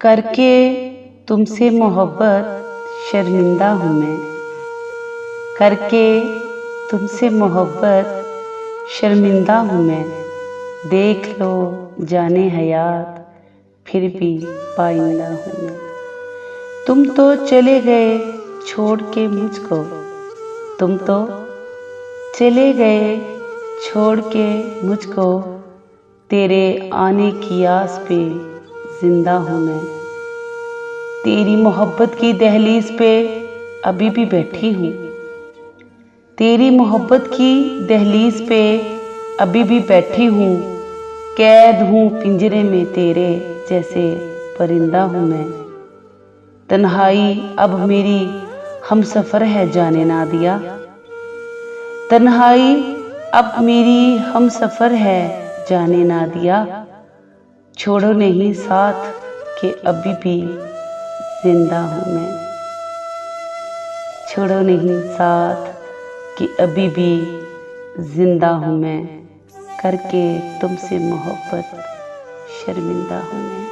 करके तुमसे मोहब्बत शर्मिंदा हूँ मैं, करके तुमसे मोहब्बत शर्मिंदा हूँ मैं। देख लो जाने हयात फिर भी पाइंदा हूँ मैं। तुम तो चले गए छोड़ के मुझको, तुम तो चले गए छोड़ के मुझको। तेरे आने की आस पे जिंदा हूँ मैं। तेरी मोहब्बत की दहलीज पे अभी भी बैठी हूँ, तेरी मोहब्बत की दहलीज पे अभी भी बैठी हूँ। कैद हूँ पिंजरे में तेरे जैसे परिंदा हूँ मैं। तन्हाई अब मेरी हमसफर है जाने ना दिया, तन्हाई अब मेरी हमसफर है जाने ना दिया। छोड़ो नहीं साथ के अभी भी जिंदा हूँ मैं, छोड़ो नहीं साथ कि अभी भी जिंदा हूँ मैं। करके तुमसे मोहब्बत शर्मिंदा हूँ मैं।